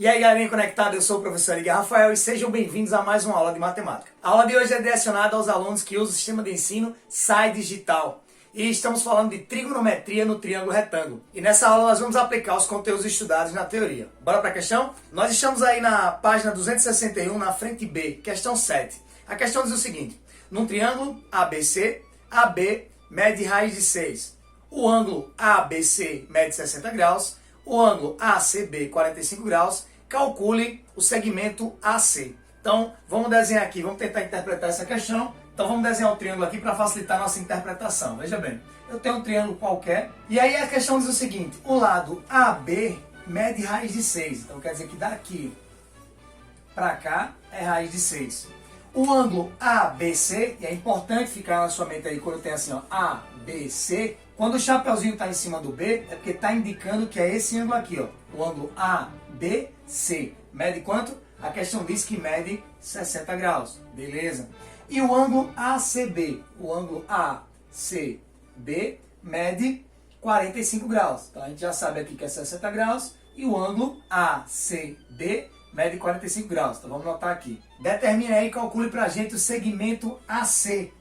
E aí, galerinha conectada, eu sou o professor Edgar Rafael e sejam bem-vindos a mais uma aula de matemática. A aula de hoje é direcionada aos alunos que usam o sistema de ensino SAI Digital. E estamos falando de trigonometria no triângulo retângulo. E nessa aula nós vamos aplicar os conteúdos estudados na teoria. Bora para a questão? Nós estamos aí na página 261, na frente B, questão 7. A questão diz o seguinte: num triângulo ABC, AB mede raiz de 6. O ângulo ABC mede 60 graus. O ângulo ACB 45 graus, calcule o segmento AC. Então, vamos desenhar aqui, vamos tentar interpretar essa questão. Então, vamos desenhar um triângulo aqui para facilitar a nossa interpretação. Veja bem, eu tenho um triângulo qualquer, e aí a questão diz o seguinte: o lado AB mede raiz de 6. Então, quer dizer que daqui para cá é raiz de 6. O ângulo ABC, e é importante ficar na sua mente aí quando tem assim, ó, ABC. Quando o chapeuzinho está em cima do B, é porque está indicando que é esse ângulo aqui, ó. O ângulo ABC. Mede quanto? A questão diz que mede 60 graus. Beleza? E o ângulo ACB? O ângulo ACB mede 45 graus. Então a gente já sabe aqui que é 60 graus. E o ângulo ACB mede 45 graus. Então vamos anotar aqui. Determine aí e calcule para a gente o segmento AC.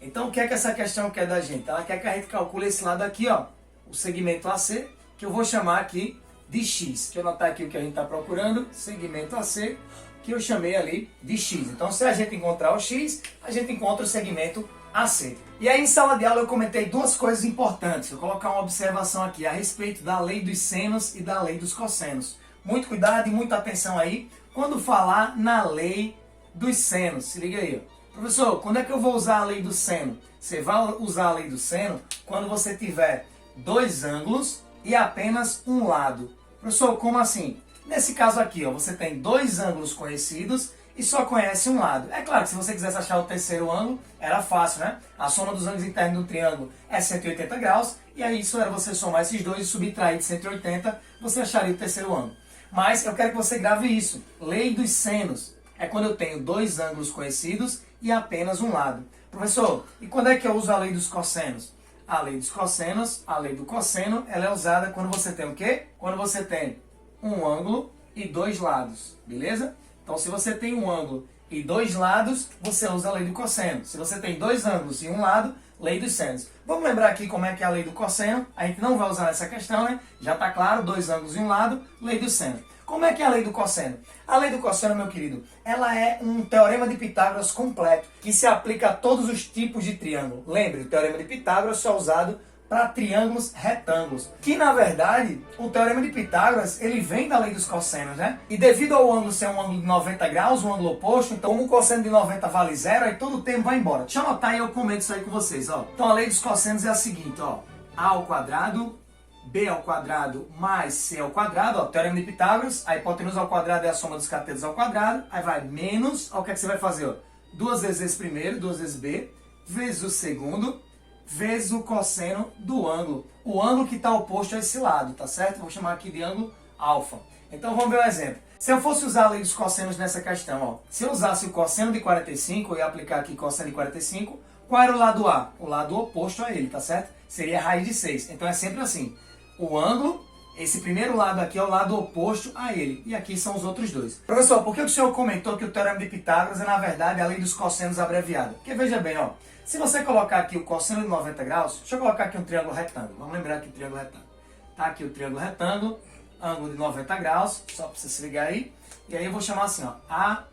Então, o que é que essa questão quer da gente? Ela quer que a gente calcule esse lado aqui, ó, o segmento AC, que eu vou chamar aqui de X. Deixa eu anotar aqui o que a gente está procurando, segmento AC, que eu chamei ali de X. Então, se a gente encontrar o X, a gente encontra o segmento AC. E aí, em sala de aula, eu comentei duas coisas importantes. Vou colocar uma observação aqui a respeito da lei dos senos e da lei dos cossenos. Muito cuidado e muita atenção aí quando falar na lei dos senos. Se liga aí, ó. Professor, quando é que eu vou usar a lei do seno? Você vai usar a lei do seno quando você tiver dois ângulos e apenas um lado. Professor, como assim? Nesse caso aqui, ó, você tem dois ângulos conhecidos e só conhece um lado. É claro que se você quisesse achar o terceiro ângulo, era fácil, né? A soma dos ângulos internos do triângulo é 180 graus, e aí isso era você somar esses dois e subtrair de 180, você acharia o terceiro ângulo. Mas eu quero que você grave isso. Lei dos senos é quando eu tenho dois ângulos conhecidos e apenas um lado. Professor, e quando é que eu uso a lei dos cossenos? A lei dos cossenos, a lei do cosseno, ela é usada quando você tem o quê? Quando você tem um ângulo e dois lados, beleza? Então, se você tem um ângulo e dois lados, você usa a lei do cosseno. Se você tem dois ângulos e um lado, lei dos senos. Vamos lembrar aqui como é que é a lei do cosseno. A gente não vai usar nessa questão, né? Já está claro, dois ângulos e um lado, lei do seno. Como é que é a lei do cosseno? A lei do cosseno, meu querido, ela é um teorema de Pitágoras completo, que se aplica a todos os tipos de triângulo. Lembre, o teorema de Pitágoras só é usado para triângulos retângulos. Que, na verdade, o teorema de Pitágoras, ele vem da lei dos cossenos, né? E devido ao ângulo ser um ângulo de 90 graus, um ângulo oposto, então como o cosseno de 90 vale zero, aí todo o tempo vai embora. Deixa eu anotar e eu comento isso aí com vocês, ó. Então a lei dos cossenos é a seguinte, ó. A ao quadrado B ao quadrado mais C ao quadrado, ó, teorema de Pitágoras, a hipotenusa ao quadrado é a soma dos catetos ao quadrado, aí vai menos, ó, o que é que você vai fazer, ó? Duas vezes esse primeiro, duas vezes B, vezes o segundo, vezes o cosseno do ângulo. O ângulo que está oposto a esse lado, tá certo? Vou chamar aqui de ângulo alfa. Então vamos ver um exemplo. Se eu fosse usar a lei dos cossenos nessa questão, ó, se eu usasse o cosseno de 45, eu ia aplicar aqui cosseno de 45, qual era o lado A? O lado oposto a ele, tá certo? Seria a raiz de 6. Então é sempre assim. O ângulo, esse primeiro lado aqui é o lado oposto a ele. E aqui são os outros dois. Professor, por que o senhor comentou que o teorema de Pitágoras é, na verdade, a lei dos cossenos abreviada? Porque veja bem, ó, se você colocar aqui o cosseno de 90 graus, deixa eu colocar aqui um triângulo retângulo. Vamos lembrar aqui o triângulo retângulo. Tá aqui o triângulo retângulo, ângulo de 90 graus, só para você se ligar aí. E aí eu vou chamar assim, ó, A,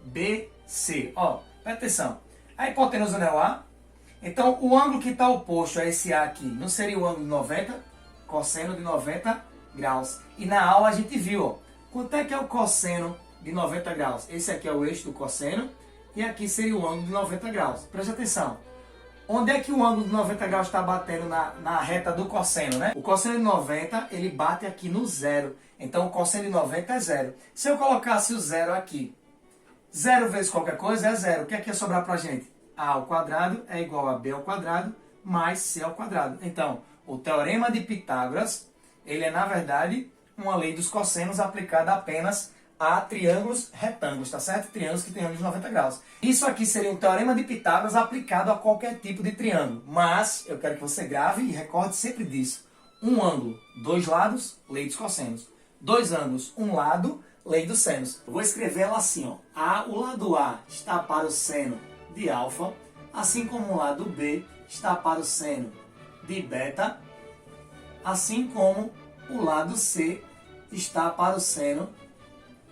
B, C. Ó, presta atenção. A hipotenusa não é o A. Então, o ângulo que está oposto a esse A aqui não seria o ângulo de 90? Cosseno de 90 graus. E na aula a gente viu, ó, quanto é que é o cosseno de 90 graus? Esse aqui é o eixo do cosseno e aqui seria o ângulo de 90 graus. Preste atenção. Onde é que o ângulo de 90 graus está batendo na reta do cosseno, né? O cosseno de 90, ele bate aqui no zero. Então, o cosseno de 90 é zero. Se eu colocasse o zero aqui, zero vezes qualquer coisa é zero. O que é que ia sobrar pra gente? A ao quadrado é igual a B ao quadrado mais C ao quadrado. Então, o teorema de Pitágoras, ele é, na verdade, uma lei dos cossenos aplicada apenas a triângulos retângulos, tá certo? Triângulos que têm ângulos de 90 graus. Isso aqui seria um teorema de Pitágoras aplicado a qualquer tipo de triângulo. Mas, eu quero que você grave e recorde sempre disso. Um ângulo, dois lados, lei dos cossenos. Dois ângulos, um lado, lei dos senos. Eu vou escrever ela assim, ó. O lado A está para o seno de alfa, assim como o lado B está para o seno de beta, assim como o lado C está para o seno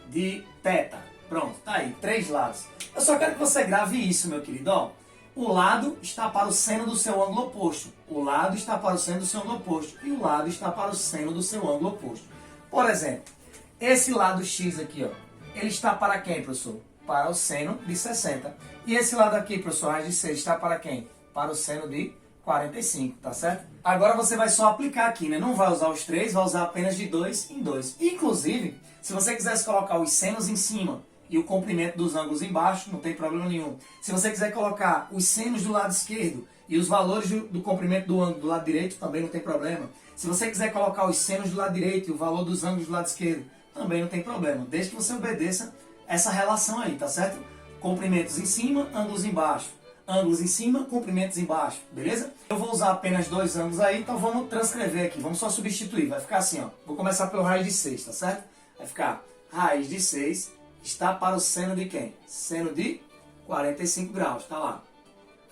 de teta. Pronto, tá aí, 3 lados. Eu só quero que você grave isso, meu querido, ó. O lado está para o seno do seu ângulo oposto. O lado está para o seno do seu ângulo oposto. E o lado está para o seno do seu ângulo oposto. Por exemplo, esse lado X aqui, ó, ele está para quem, professor? Para o seno de 60. E esse lado aqui, professor, raiz de 6, está para quem? Para o seno de 45, tá certo? Agora você vai só aplicar aqui, né? Não vai usar os 3, vai usar apenas de 2 em 2. Inclusive, se você quisesse colocar os senos em cima e o comprimento dos ângulos embaixo, não tem problema nenhum. Se você quiser colocar os senos do lado esquerdo e os valores do comprimento do ângulo do lado direito, também não tem problema. Se você quiser colocar os senos do lado direito e o valor dos ângulos do lado esquerdo, também não tem problema. Desde que você obedeça essa relação aí, tá certo? Comprimentos em cima, ângulos embaixo. Ângulos em cima, comprimentos embaixo, beleza? Eu vou usar apenas 2 ângulos aí, então vamos transcrever aqui. Vamos só substituir, vai ficar assim, ó. Vou começar pelo raiz de 6, tá certo? Vai ficar raiz de 6 está para o seno de quem? Seno de 45 graus, tá lá.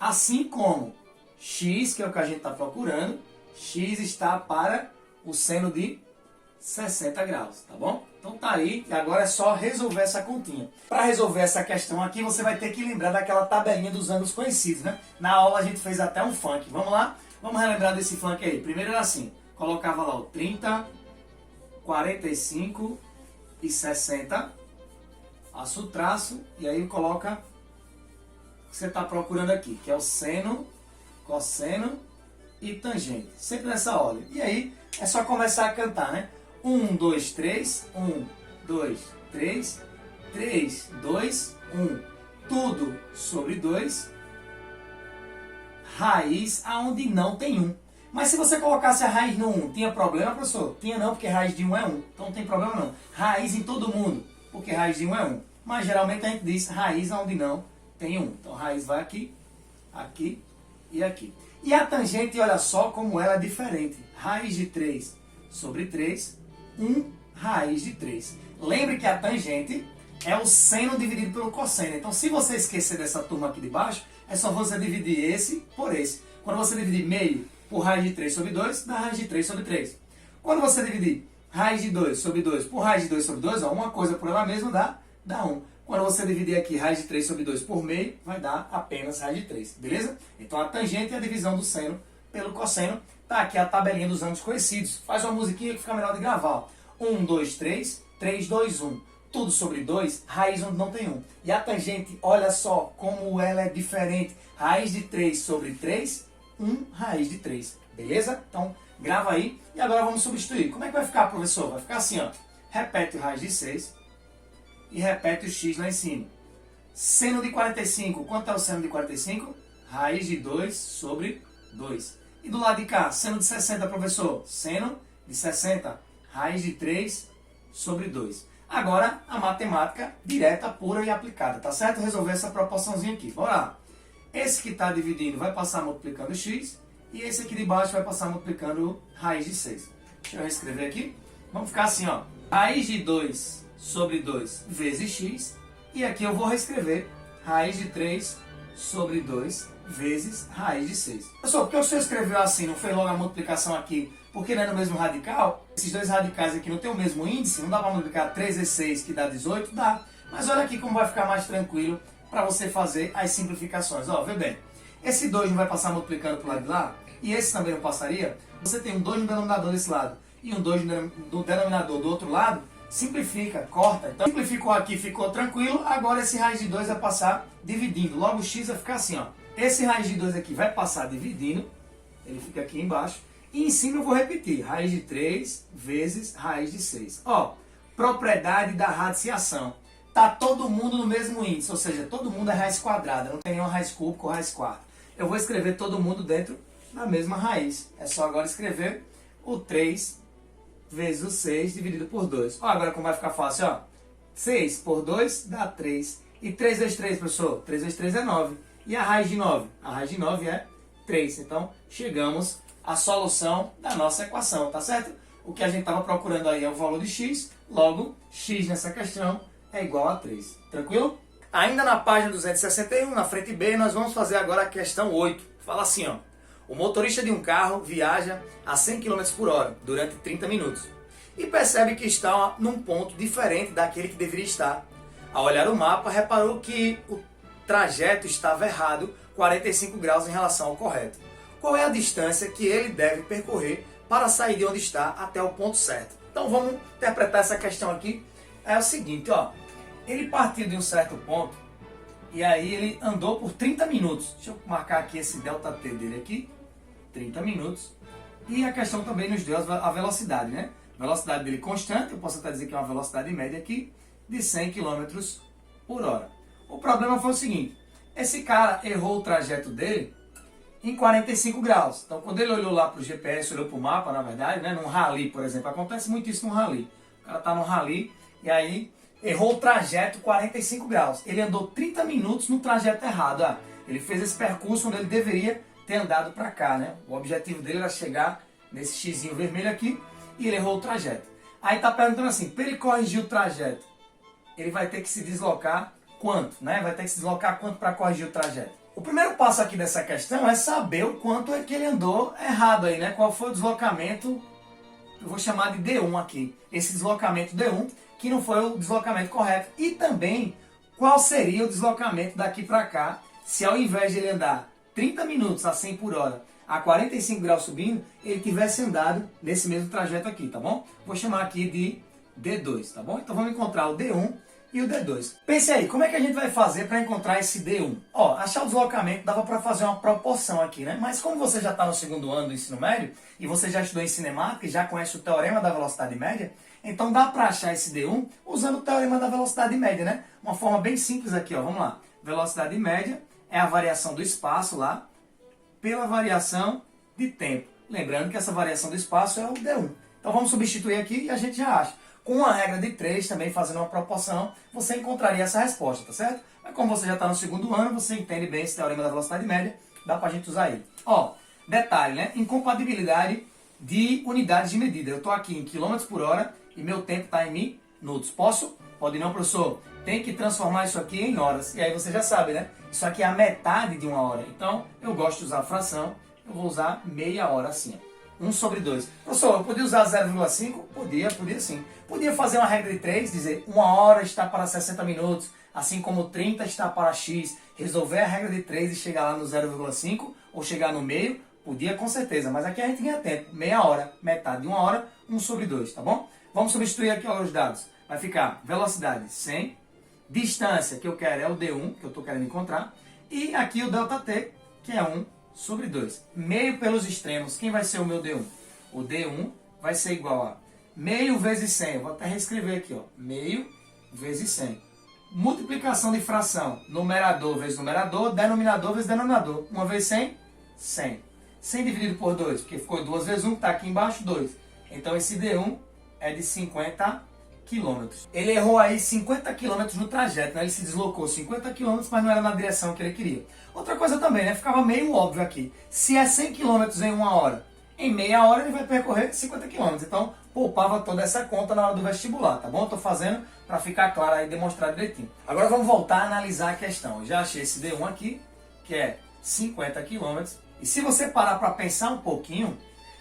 Assim como x, que é o que a gente está procurando, x está para o seno de 60 graus, tá bom? Então tá aí, e agora é só resolver essa continha. Para resolver essa questão aqui, você vai ter que lembrar daquela tabelinha dos ângulos conhecidos, né? Na aula a gente fez até um funk. Vamos lá? Vamos relembrar desse funk aí. Primeiro era assim, colocava lá o 30, 45 e 60, passa o traço e aí coloca o que você está procurando aqui, que é o seno, cosseno e tangente. Sempre nessa ordem. E aí é só começar a cantar, né? 1, 2, 3, 1, 2, 3, 3, 2, 1. Tudo sobre 2, raiz aonde não tem 1. Mas se você colocasse a raiz no 1, tinha problema, professor? Tinha não, porque raiz de 1 é 1. Então não tem problema não. Raiz em todo mundo, porque raiz de 1 é 1. Mas geralmente a gente diz raiz onde não tem 1. Então raiz vai aqui, aqui e aqui. E a tangente, olha só como ela é diferente. Raiz de 3 sobre 3, 1 raiz de 3. Lembre que a tangente é o seno dividido pelo cosseno. Então se você esquecer dessa turma aqui de baixo, é só você dividir esse por esse. Quando você dividir meio por raiz de 3 sobre 2, dá raiz de 3 sobre 3. Quando você dividir raiz de 2 sobre 2 por raiz de 2 sobre 2, ó, uma coisa por ela mesma dá 1. Quando você dividir aqui raiz de 3 sobre 2 por meio, vai dar apenas raiz de 3, beleza? Então a tangente é a divisão do seno pelo cosseno. Tá aqui a tabelinha dos ângulos conhecidos. Faz uma musiquinha que fica melhor de gravar. 1, 2, 3, 3, 2, 1. Tudo sobre 2, raiz onde não tem 1. E a tangente, olha só como ela é diferente. Raiz de 3 sobre 3, 1 raiz de 3. Beleza? Então grava aí. E agora vamos substituir. Como é que vai ficar, professor? Vai ficar assim, ó. Repete o raiz de 6 e repete o x lá em cima. Seno de 45. Quanto é o seno de 45? Raiz de 2 sobre 2. E do lado de cá, seno de 60, professor? Seno de 60, raiz de 3 sobre 2. Agora, a matemática direta, pura e aplicada, tá certo? Resolver essa proporçãozinha aqui. Bora lá. Esse que está dividindo vai passar multiplicando x, e esse aqui de baixo vai passar multiplicando raiz de 6. Deixa eu reescrever aqui. Vamos ficar assim, ó. Raiz de 2 sobre 2 vezes x, e aqui eu vou reescrever raiz de 3 sobre 2 vezes raiz de 6. Pessoal, por que o senhor escreveu assim, não fez logo a multiplicação aqui? Porque não é no mesmo radical? Esses dois radicais aqui não tem o mesmo índice? Não dá para multiplicar 3 vezes 6 que dá 18? Dá. Mas olha aqui como vai ficar mais tranquilo para você fazer as simplificações. Ó, vê bem. Esse 2 não vai passar multiplicando para o lado de lá? E esse também não passaria? Você tem um 2 no denominador desse lado e um 2 no denominador do outro lado. Simplifica, corta. Então simplificou aqui, ficou tranquilo. Agora esse raiz de 2 vai passar dividindo. Logo o x vai ficar assim, ó. Esse raiz de 2 aqui vai passar dividindo. Ele fica aqui embaixo. E em cima eu vou repetir. Raiz de 3 vezes raiz de 6. Ó, propriedade da radiciação. Tá todo mundo no mesmo índice. Ou seja, todo mundo é raiz quadrada. Não tem nenhuma raiz cúbica ou raiz quarta. Eu vou escrever todo mundo dentro da mesma raiz. É só agora escrever o 3 vezes o 6 dividido por 2. Ó, agora como vai ficar fácil, ó. 6 por 2 dá 3. E 3 vezes 3, professor? 3 vezes 3 é 9. E a raiz de 9? A raiz de 9 é 3. Então, chegamos à solução da nossa equação, tá certo? O que a gente estava procurando aí é o valor de x, logo x nessa questão é igual a 3. Tranquilo? Ainda na página 261, na frente B, nós vamos fazer agora a questão 8. Fala assim, ó. O motorista de um carro viaja a 100 km por hora durante 30 minutos e percebe que está num ponto diferente daquele que deveria estar. Ao olhar o mapa, reparou que o trajeto estava errado 45 graus em relação ao correto. Qual é a distância que ele deve percorrer para sair de onde está até o ponto certo? Então vamos interpretar essa questão aqui. É o seguinte, ó. Ele partiu de um certo ponto e aí ele andou por 30 minutos. Deixa eu marcar aqui esse ΔT dele aqui. 30 minutos. E a questão também nos deu a velocidade, né? A velocidade dele constante, eu posso até dizer que é uma velocidade média aqui, de 100 km por hora. O problema foi o seguinte, esse cara errou o trajeto dele em 45 graus. Então, quando ele olhou lá para o GPS, olhou para o mapa, na verdade, né? Num rally, por exemplo, acontece muito isso num rally. O cara está no rally e aí errou o trajeto 45 graus. Ele andou 30 minutos no trajeto errado. Ele fez esse percurso onde ele deveria ter andado para cá, né? O objetivo dele era chegar nesse xizinho vermelho aqui e ele errou o trajeto. Aí tá perguntando assim, para ele corrigir o trajeto, ele vai ter que se deslocar quanto, né? Vai ter que se deslocar quanto para corrigir o trajeto? O primeiro passo aqui dessa questão é saber o quanto é que ele andou errado aí, né? Qual foi o deslocamento, eu vou chamar de D1 aqui. Esse deslocamento D1, que não foi o deslocamento correto. E também, qual seria o deslocamento daqui para cá, se ao invés de ele andar 30 minutos a 100 por hora, a 45 graus subindo, ele tivesse andado nesse mesmo trajeto aqui, tá bom? Vou chamar aqui de D2, tá bom? Então vamos encontrar o D1 e o D2. Pense aí, como é que a gente vai fazer para encontrar esse D1? Ó, achar o deslocamento dava para fazer uma proporção aqui, né? Mas como você já está no segundo ano do ensino médio, e você já estudou em cinemática e já conhece o teorema da velocidade média, então dá para achar esse D1 usando o teorema da velocidade média, né? Uma forma bem simples aqui, ó, vamos lá. Velocidade média é a variação do espaço lá pela variação de tempo. Lembrando que essa variação do espaço é o D1. Então vamos substituir aqui e a gente já acha. Com a regra de 3, também fazendo uma proporção, você encontraria essa resposta, tá certo? Mas como você já está no segundo ano, você entende bem esse teorema da velocidade média, dá pra gente usar ele. Ó, detalhe, né? Incompatibilidade de unidades de medida. Eu estou aqui em km por hora e meu tempo está em minutos. Posso? Pode não, professor. Tem que transformar isso aqui em horas. E aí você já sabe, né? Isso aqui é a metade de uma hora. Então, eu gosto de usar fração. Eu vou usar meia hora assim, ó. 1 sobre 2. Professor, eu podia usar 0,5? Podia sim. Podia fazer uma regra de 3, dizer 1 hora está para 60 minutos, assim como 30 está para x. Resolver a regra de 3 e chegar lá no 0,5 ou chegar no meio, podia com certeza. Mas aqui a gente ganha tempo. Meia hora, metade de 1 hora, 1 sobre 2, tá bom? Vamos substituir aqui ó, os dados. Vai ficar velocidade 100, distância que eu quero é o D1, que eu estou querendo encontrar, e aqui o ΔT, que é 1 sobre 2. Meio pelos extremos, quem vai ser o meu D1? O D1 vai ser igual a meio vezes 100. Eu vou até reescrever aqui, ó. Meio vezes 100. Multiplicação de fração. Numerador vezes numerador, denominador vezes denominador. 1 vezes 100, 100. 100 dividido por 2, porque ficou 2 vezes 1, está aqui embaixo, 2. Então esse D1 é de 50 km. Ele errou aí 50 km no trajeto, né? Ele se deslocou 50 km, mas não era na direção que ele queria. Outra coisa também, né? Ficava meio óbvio aqui. Se é 100 km em 1 hora, em meia hora ele vai percorrer 50 km. Então, poupava toda essa conta na hora do vestibular, tá bom? Eu tô fazendo para ficar claro aí, demonstrar direitinho. Agora vamos voltar a analisar a questão. Eu já achei esse D1 aqui, que é 50 km. E se você parar para pensar um pouquinho,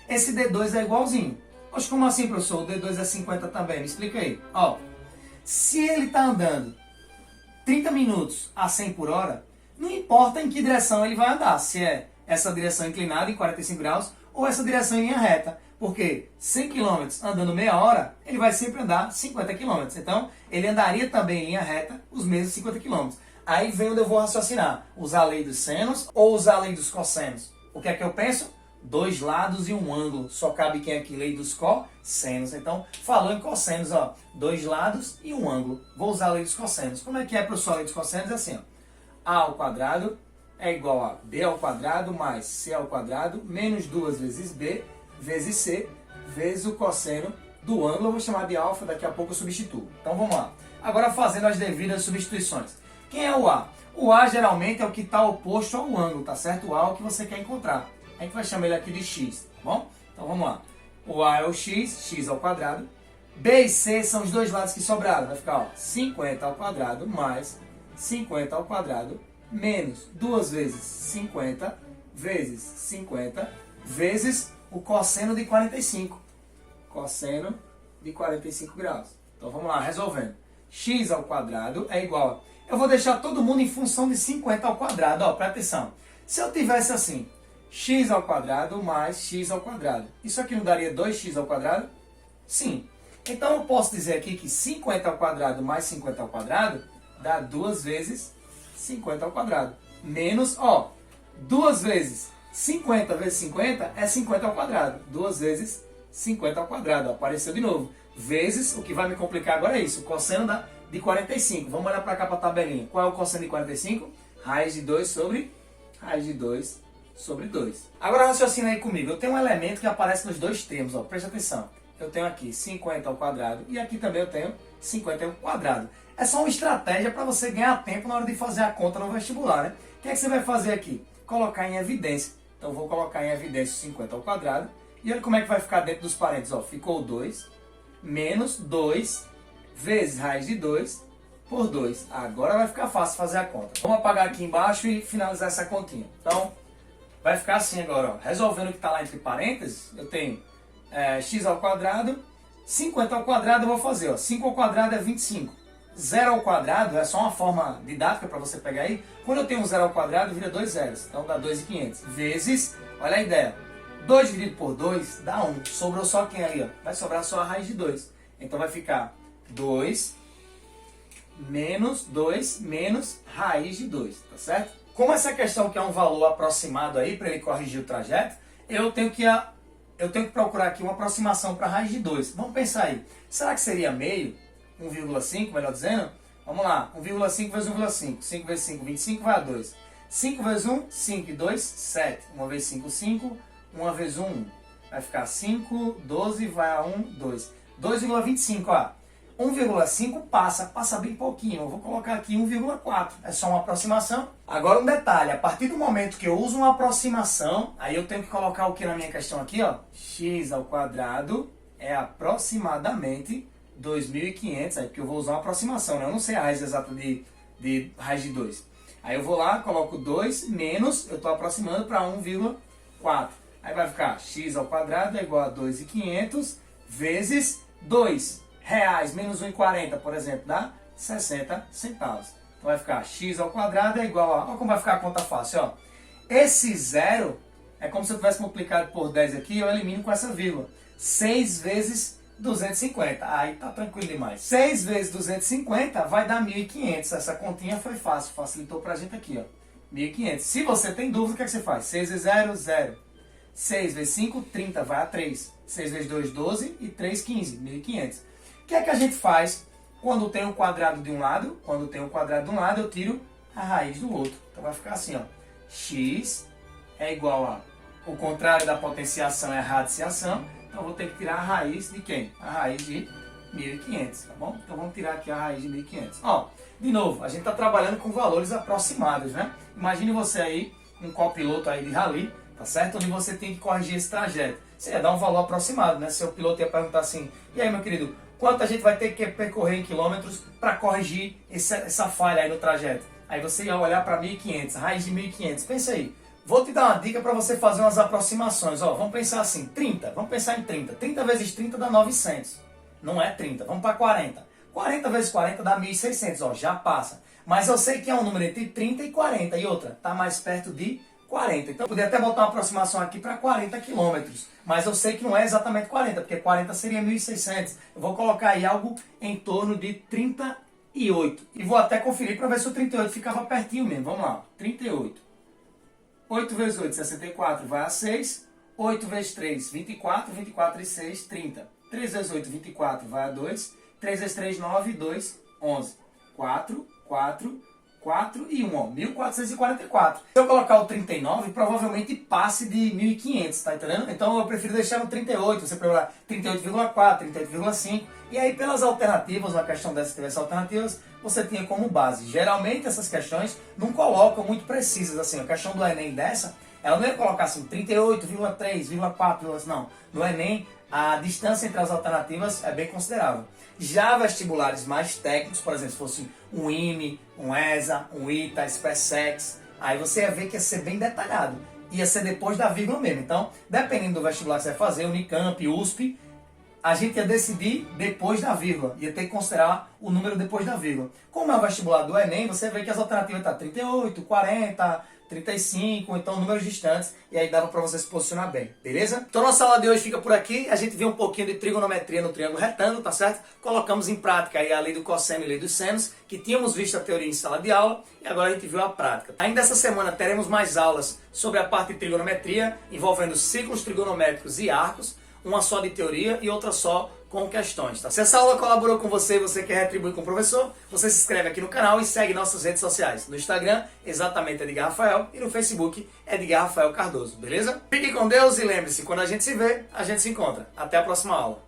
esse D2 é igualzinho. Poxa, como assim, professor? O D2 é 50 também. Me explica aí. Ó, se ele está andando 30 minutos a 100 por hora, não importa em que direção ele vai andar. Se é essa direção inclinada em 45 graus ou essa direção em linha reta. Porque 100 km andando meia hora, ele vai sempre andar 50 km. Então, ele andaria também em linha reta os mesmos 50 km. Aí vem onde eu vou raciocinar. Usar a lei dos senos ou usar a lei dos cossenos? O que é que eu penso? 2 lados e um ângulo. Só cabe quem aqui? Lei dos cossenos. Então, falou em cossenos, ó. 2 lados e um ângulo. Vou usar a lei dos cossenos. Como é que é, professor, a lei dos cossenos? É assim, ó. A ao quadrado é igual a B ao quadrado mais C ao quadrado menos 2 vezes B vezes C vezes o cosseno do ângulo. Eu vou chamar de alfa, daqui a pouco eu substituo. Então, vamos lá. Agora, fazendo as devidas substituições. Quem é o A? O A geralmente é o que está oposto ao ângulo, tá certo? O A é o que você quer encontrar. A gente vai chamar ele aqui de x, tá bom? Então vamos lá. O A é o x ao quadrado. B e C são os dois lados que sobraram. Vai ficar, ó, 50 ao quadrado mais 50 ao quadrado menos 2 vezes 50 vezes 50 vezes o cosseno de 45. Cosseno de 45 graus. Então vamos lá, resolvendo. X ao quadrado é igual a... Eu vou deixar todo mundo em função de 50 ao quadrado. Ó, presta atenção. Se eu tivesse assim, x ao quadrado mais x ao quadrado. Isso aqui não daria 2x ao quadrado? Sim. Então eu posso dizer aqui que 50 ao quadrado mais 50 ao quadrado dá 2 vezes 50 ao quadrado. Menos, ó, 2 vezes 50 vezes 50 é 50 ao quadrado. 2 vezes 50 ao quadrado. Ó, apareceu de novo. Vezes, o que vai me complicar agora é isso, o cosseno de 45. Vamos olhar para cá para a tabelinha. Qual é o cosseno de 45? Raiz de 2 sobre raiz de 2 sobre 2. Agora raciocina aí comigo. Eu tenho um elemento que aparece nos dois termos. Ó. Presta atenção. Eu tenho aqui 50 ao quadrado e aqui também eu tenho 50 ao quadrado. É só uma estratégia para você ganhar tempo na hora de fazer a conta no vestibular, né? O que é que você vai fazer aqui? Colocar em evidência. Então vou colocar em evidência 50 ao quadrado. E olha como é que vai ficar dentro dos parênteses. Ó. Ficou 2 menos 2 vezes raiz de 2 por 2. Agora vai ficar fácil fazer a conta. Vamos apagar aqui embaixo e finalizar essa continha. Então, vai ficar assim agora. Ó. Resolvendo o que está lá entre parênteses, eu tenho x ao quadrado. 50 ao quadrado eu vou fazer. Ó. 5 ao quadrado é 25. 0 ao quadrado é só uma forma didática para você pegar aí. Quando eu tenho um 0 ao quadrado, vira 2 zeros. Então dá 2.500. Vezes, olha a ideia. 2 dividido por 2 dá 1. Sobrou só quem aí? Ó? Vai sobrar só a raiz de 2. Então vai ficar 2 menos raiz de 2, tá certo? Como essa questão que é um valor aproximado aí, para ele corrigir o trajeto, eu tenho que procurar aqui uma aproximação para a raiz de 2. Vamos pensar aí. Será que seria meio? 1,5, melhor dizendo? Vamos lá. 1,5 vezes 1,5. 5 vezes 5, 25 vai a 2. 5 vezes 1, 5 e 2, 7. 1 vezes 5, 5. 1 vezes 1, 1. Vai ficar 5, 12 vai a 1, 2. 2,25, ó. 1,5 passa bem pouquinho. Eu vou colocar aqui 1,4. É só uma aproximação. Agora um detalhe, a partir do momento que eu uso uma aproximação, aí eu tenho que colocar o que na minha questão aqui, ó? X ao quadrado é aproximadamente 2.500, aí porque eu vou usar uma aproximação, né? Eu não sei a raiz exata de raiz de 2. Aí eu vou lá, coloco 2 menos, eu estou aproximando para 1,4. Aí vai ficar x ao quadrado é igual a 2.500 vezes 2 reais menos 1,40, por exemplo, dá 60 centavos. Então vai ficar x ao quadrado é igual a... Olha como vai ficar a conta fácil, ó. Esse zero é como se eu tivesse multiplicado por 10 aqui, eu elimino com essa vírgula. 6 vezes 250. Aí tá tranquilo demais. 6 vezes 250 vai dar 1.500. Essa continha foi fácil, facilitou pra gente aqui, ó. 1.500. Se você tem dúvida, o que é que você faz? 6 vezes 0, 0. 6 vezes 5, 30, vai a 3. 6 vezes 2, 12 e 3, 15. 1.500. O que é que a gente faz quando tem um quadrado de um lado? Quando tem um quadrado de um lado, eu tiro a raiz do outro. Então vai ficar assim, ó. X é igual a... O contrário da potenciação é a radiciação. Então eu vou ter que tirar a raiz de quem? A raiz de 1.500, tá bom? Então vamos tirar aqui a raiz de 1.500. Ó, de novo, a gente está trabalhando com valores aproximados, né? Imagine você aí, um copiloto aí de rally, tá certo? Onde você tem que corrigir esse trajeto. Você ia dar um valor aproximado, né? Seu piloto ia perguntar assim, e aí, meu querido, quanto a gente vai ter que percorrer em quilômetros para corrigir essa falha aí no trajeto? Aí você ia olhar para 1.500, raiz de 1.500. Pensa aí. Vou te dar uma dica para você fazer umas aproximações. Ó, vamos pensar assim, 30. Vamos pensar em 30. 30 vezes 30 dá 900. Não é 30. Vamos para 40. 40 vezes 40 dá 1.600. Ó, já passa. Mas eu sei que é um número entre 30 e 40. E outra, está mais perto de 40. Então eu poderia até botar uma aproximação aqui para 40 quilômetros. Mas eu sei que não é exatamente 40, porque 40 seria 1.600. Eu vou colocar aí algo em torno de 38. E vou até conferir para ver se o 38 ficava pertinho mesmo. Vamos lá, 38. 8 vezes 8, 64, vai a 6. 8 vezes 3, 24. 24 e 6, 30. 3 vezes 8, 24, vai a 2. 3 vezes 3, 9. 2, 11. 4, 4, 4 e 1, ó, 1.444. Se eu colocar o 39, provavelmente passe de 1.500, tá entendendo? Então eu prefiro deixar no 38, você pode olhar 38,4, 38,5. E aí pelas alternativas, uma questão dessa que tivesse alternativas, você tinha como base. Geralmente essas questões não colocam muito precisas, assim, a questão do Enem dessa, Ela não ia colocar assim 38,3,4, não. No Enem, a distância entre as alternativas é bem considerável. Já vestibulares mais técnicos, por exemplo, se fosse um IME, um ESA, um ITA, SpaceX, aí você ia ver que ia ser bem detalhado. Ia ser depois da vírgula mesmo. Então, dependendo do vestibular que você vai fazer, Unicamp, USP, a gente ia decidir depois da vírgula. Ia ter que considerar o número depois da vírgula. Como é o vestibular do Enem, você vê que as alternativas estão 38, 40, 35, então números distantes, e aí dava para você se posicionar bem, beleza? Então nossa aula de hoje fica por aqui, a gente viu um pouquinho de trigonometria no triângulo retângulo, tá certo? Colocamos em prática aí a lei do cosseno e a lei dos senos, que tínhamos visto a teoria em sala de aula, e agora a gente viu a prática. Ainda essa semana teremos mais aulas sobre a parte de trigonometria, envolvendo ciclos trigonométricos e arcos, uma só de teoria e outra só com questões, tá? Se essa aula colaborou com você e você quer retribuir com o professor, você se inscreve aqui no canal e segue nossas redes sociais. No Instagram, exatamente Edgar Rafael, e no Facebook, Edgar Rafael Cardoso, beleza? Fique com Deus e lembre-se, quando a gente se vê, a gente se encontra. Até a próxima aula.